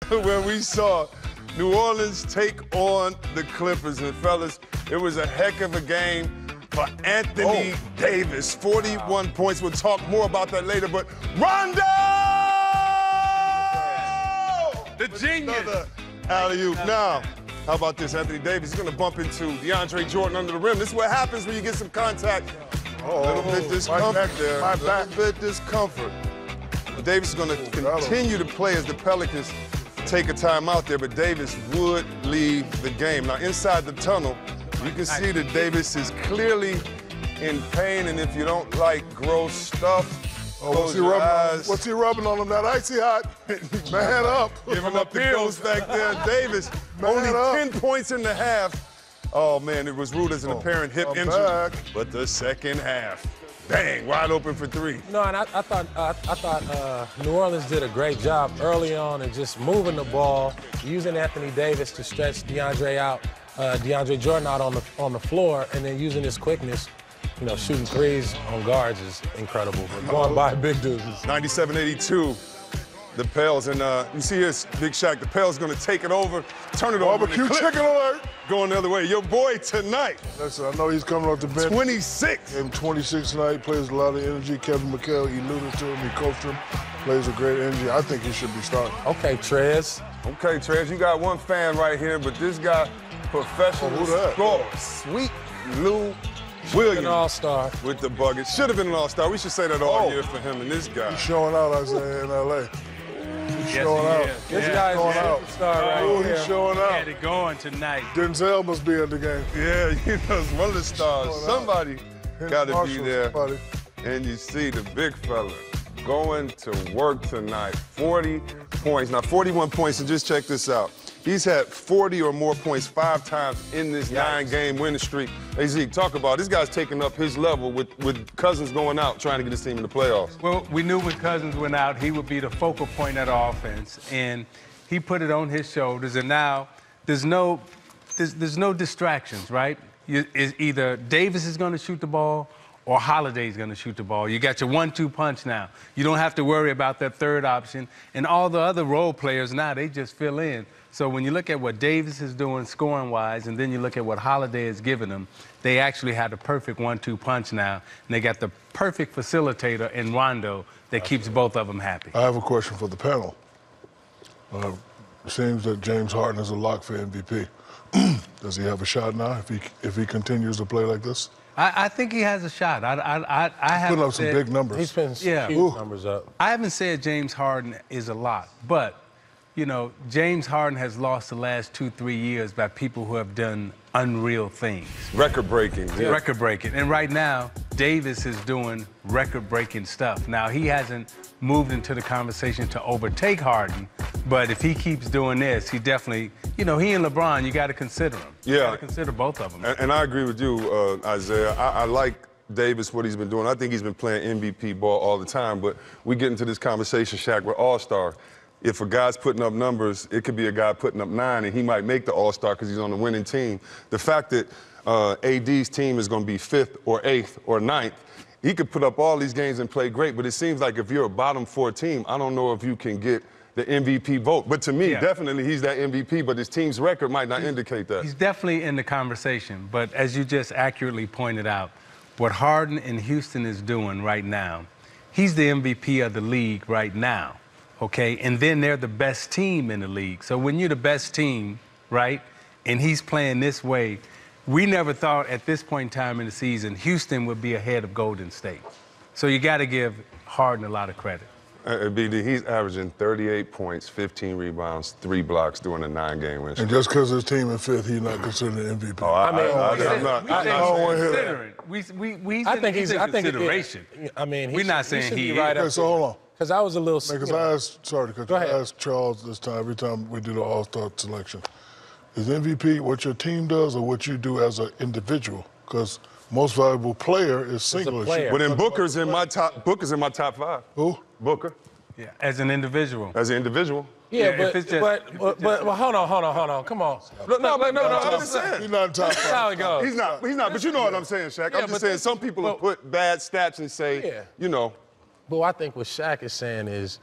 when we saw New Orleans take on the Clippers. And, fellas, it was a heck of a game for Anthony Davis. 41 points. We'll talk more about that later. But Rondo! The genius. Alley-oop. Now, how about this? Anthony Davis is going to bump into DeAndre Jordan under the rim. This is what happens when you get some contact. A little bit discomfort there. A little bit discomfort. Davis is going to continue to play as the Pelicans take a timeout there, but Davis would leave the game. Now, inside the tunnel, you can see that Davis is clearly in pain, and if you don't like gross stuff, what's he rubbing on him? That icy hot? Man up. Give him up the ghost back there. Davis, only 10 points in the half. Oh, man, it was ruled as an apparent hip injury. But the second half, bang, wide open for three. No, and I thought New Orleans did a great job early on in just moving the ball, using Anthony Davis to stretch DeAndre Jordan out on the floor, and then using his quickness. You know, shooting threes on guards is incredible, but going by big dudes. 97-82, the Pels, and you see here, Big Shaq, the Pels going to take it over, turn it over. Barbecue chicken alert. Going the other way. Your boy tonight. Listen, I know he's coming off the bench. 26. Gave him 26 tonight, plays a lot of energy. Kevin McHale, he alluded to him, he coached him, plays a great energy. I think he should be starting. Okay, Trez. Okay, Trez, you got one fan right here, but this guy, professional scorer, Sweet Lou Williams. An all-star. With the bucket. Should have been an all-star. We should say that all year for him and this guy. He's showing out, I say, in L.A. He's showing out. This guy's showing out. He's showing out. Had it going tonight. Denzel must be in the game. Yeah, you know, it's one of the stars. Somebody got to be there. Somebody. And you see the big fella going to work tonight. 40 points. Now, 41 points, and just check this out. He's had 40 or more points 5 times in this 9-game winning streak. Hey, Zeke, talk about it. This guy's taking up his level with Cousins going out, trying to get his team in the playoffs. Well, we knew when Cousins went out, he would be the focal point of the offense, and he put it on his shoulders, and now there's no distractions, right? Either Davis is going to shoot the ball or Holiday's going to shoot the ball. You got your 1-2 punch now. You don't have to worry about that third option, and all the other role players now, they just fill in. So when you look at what Davis is doing scoring-wise, and then you look at what Holiday is giving them, they actually had the perfect 1-2 punch now, and they got the perfect facilitator in Rondo that keeps both of them happy. I have a question for the panel. It seems that James Harden is a lock for MVP. Does he have a shot now if he continues to play like this? I think he has a shot. I haven't putting up some big numbers. He's been huge numbers up. I haven't said James Harden is a lock, but you know, James Harden has lost the last 2-3 years by people who have done unreal things. Record-breaking. Yeah. Record-breaking. And right now, Davis is doing record-breaking stuff. Now, he hasn't moved into the conversation to overtake Harden, but if he keeps doing this, he definitely, you know, he and LeBron, you got to consider him. Yeah. You got to consider both of them. And I agree with you, Isaiah. I like Davis, what he's been doing. I think he's been playing MVP ball all the time, but we get into this conversation, Shaq, with All-Star. If a guy's putting up numbers, it could be a guy putting up 9, and he might make the All-Star because he's on the winning team. The fact that AD's team is going to be 5th or 8th or 9th, he could put up all these games and play great, but it seems like if you're a bottom 4 team, I don't know if you can get the MVP vote. But to me, definitely he's that MVP, but his team's record might not indicate that. He's definitely in the conversation, but as you just accurately pointed out, what Harden in Houston is doing right now, he's the MVP of the league right now. Okay, and then they're the best team in the league. So when you're the best team, right, and he's playing this way, we never thought at this point in time in the season Houston would be ahead of Golden State. So you got to give Harden a lot of credit. BD, he's averaging 38 points, 15 rebounds, 3 blocks during a 9-game win streak. And just because his team is 5th, he's not considered an MVP. Oh, I'm not. I don't want to hear that. I think he's in consideration. I mean, we're not saying he is. Right okay, so hold on. Because I was a little... Because I asked Charles this time, every time we do the All-Star selection, is MVP what your team does or what you do as an individual? Because most valuable player is single. But then Booker's in my top 5. Who? Booker. Yeah, as an individual. As an individual. Yeah, but hold on, come on. No, I'm just saying. He's not in top 5. That's how it goes. He's not, but you know what I'm saying, Shaq. I'm just saying some people will put bad stats and say, you know. But I think what Shaq is saying is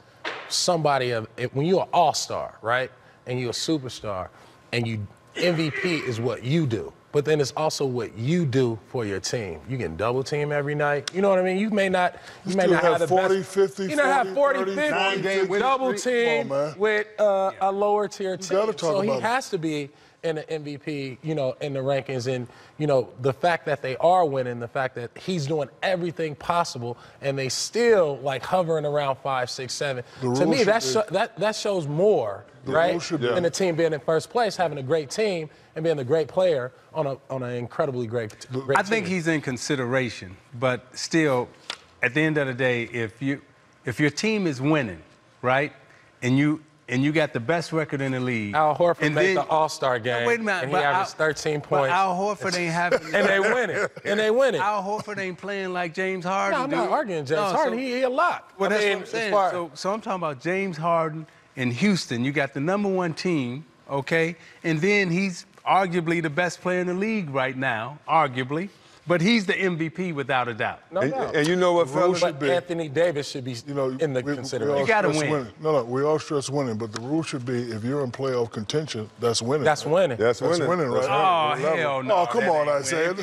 somebody when you're an all-star, right, and you're a superstar, and MVP is what you do, but then it's also what you do for your team. You can double team every night. You know what I mean? You may not have the 40, best. 50, you know, have 40, 30, 50, 9-game double team with a lower tier team. gotta talk So he about it. has to be in the MVP, you know, in the rankings, and you know the fact that they are winning, the fact that he's doing everything possible, and they still like hovering around 5, 6, 7. To me, that shows more, right? Than the team being in first place, having a great team, and being a great player on an incredibly great team. I think he's in consideration, but still, at the end of the day, if your team is winning, right, and you got the best record in the league. Al Horford made the All-Star game. Wait a minute, and he averaged 13 points. But Al Horford ain't having. And they win it. And they win it. Al Horford ain't playing like James Harden. No, I'm not arguing James Harden. He a lock. Well, that's what I'm saying. So I'm talking about James Harden in Houston. You got the #1 team, okay? And then he's arguably the best player in the league right now, arguably. But he's the MVP without a doubt. No doubt. And you know what, fellas? But Anthony Davis should be in the consideration. You got to win. No, we all stress winning, but the rule should be if you're in playoff contention, that's winning. That's winning. That's winning, right? Oh, hell no. Oh, come on, Isaiah.